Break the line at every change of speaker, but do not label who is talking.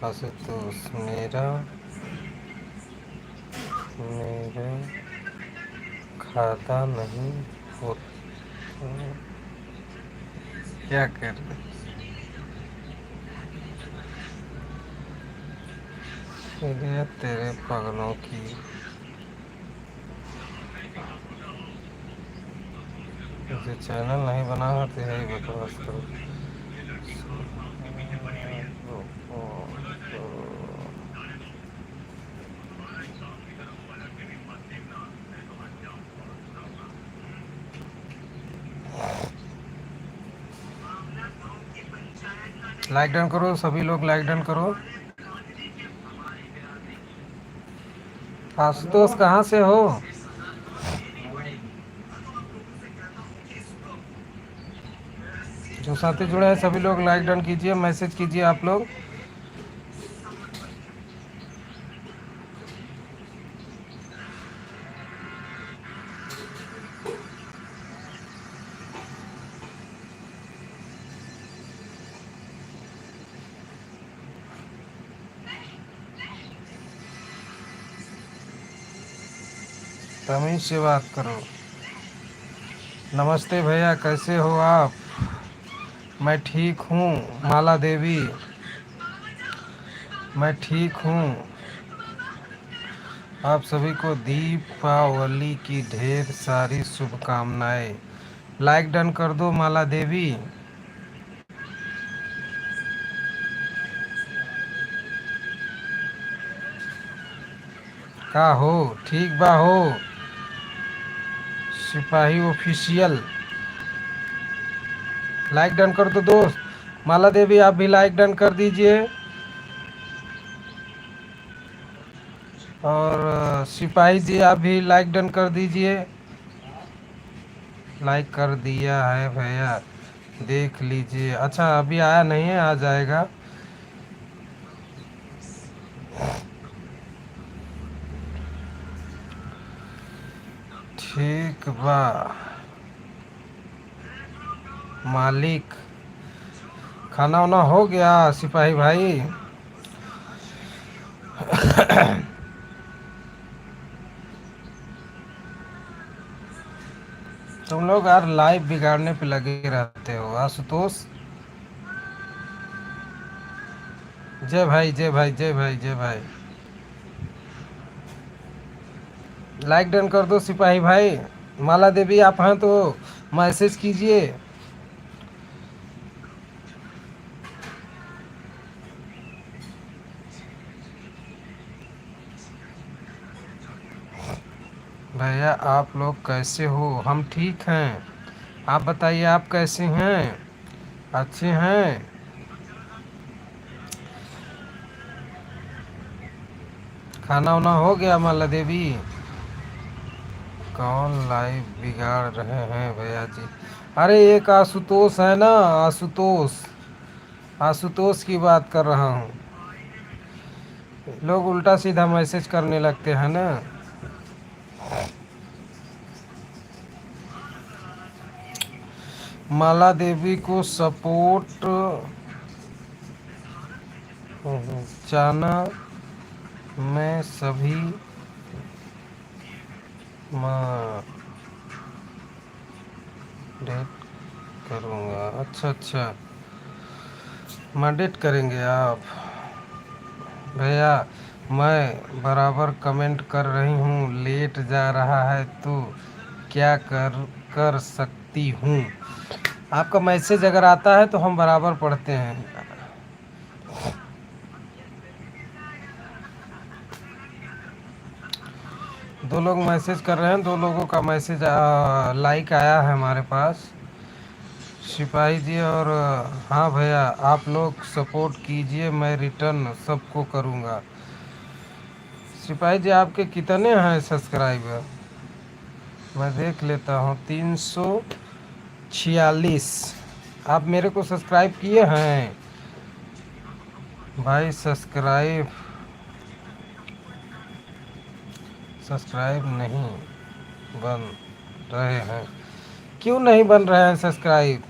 आशुतोष मेरा मेरे खाता नहीं होता, क्या कर रहे तेरे पगलों की। मुझे चैनल नहीं बना तो यही बकवास करो। लाइक डन करो सभी लोग, लाइक डन करो। आशुतोष कहाँ से हो? जो साथी जुड़े हैं सभी लोग लाइक डन कीजिए, मैसेज कीजिए आप लोग। तमीज से बात करो। नमस्ते भैया, कैसे हो आप? मैं ठीक हूँ माला देवी, मैं ठीक हूँ। आप सभी को दीपावली की ढेर सारी शुभकामनाएं। लाइक डन कर दो माला देवी। का हो? ठीक बा हो? सिपाही ऑफिशियल लाइक डन कर दो दोस्त। माला देवी आप भी लाइक डन कर दीजिए। और सिपाही जी आप भी लाइक डन कर दीजिए। लाइक कर दिया है भैया, देख लीजिए। अच्छा अभी आया नहीं है, आ जाएगा। ठीक बा मालिक। खाना वाना हो गया सिपाही भाई? तुम लोग यार लाइव बिगाड़ने पे लगे रहते हो। आशुतोष जय भाई, जय भाई, जय भाई, जय भाई। लाइक डन कर दो सिपाही भाई। माला देवी आप हैं तो मैसेज कीजिए। भैया आप लोग कैसे हो? हम ठीक हैं, आप बताइए आप कैसे हैं? अच्छे हैं? खाना वाना हो गया माला देवी? कौन लाइव बिगाड़ रहे हैं भैया जी? अरे एक आशुतोष है ना, आशुतोष, आशुतोष की बात कर रहा हूँ। लोग उल्टा सीधा मैसेज करने लगते हैं ना। माला देवी को सपोर्ट जाना, मैं सभी डेट करूँगा। अच्छा अच्छा, मॉडरेट करेंगे आप? भैया मैं बराबर कमेंट कर रही हूँ, लेट जा रहा है तो क्या कर कर सकती हूँ? आपका मैसेज अगर आता है तो हम बराबर पढ़ते हैं। दो लोग मैसेज कर रहे हैं, दो लोगों का मैसेज लाइक आया है हमारे पास, सिपाही जी और हाँ भैया आप लोग सपोर्ट कीजिए, मैं रिटर्न सबको करूँगा। सिपाही जी आपके कितने हैं सब्सक्राइबर? मैं देख लेता हूँ। 346। आप मेरे को सब्सक्राइब किए हैं भाई? सब्सक्राइब सब्सक्राइब नहीं बन रहे हैं। क्यों नहीं बन रहे हैं सब्सक्राइब?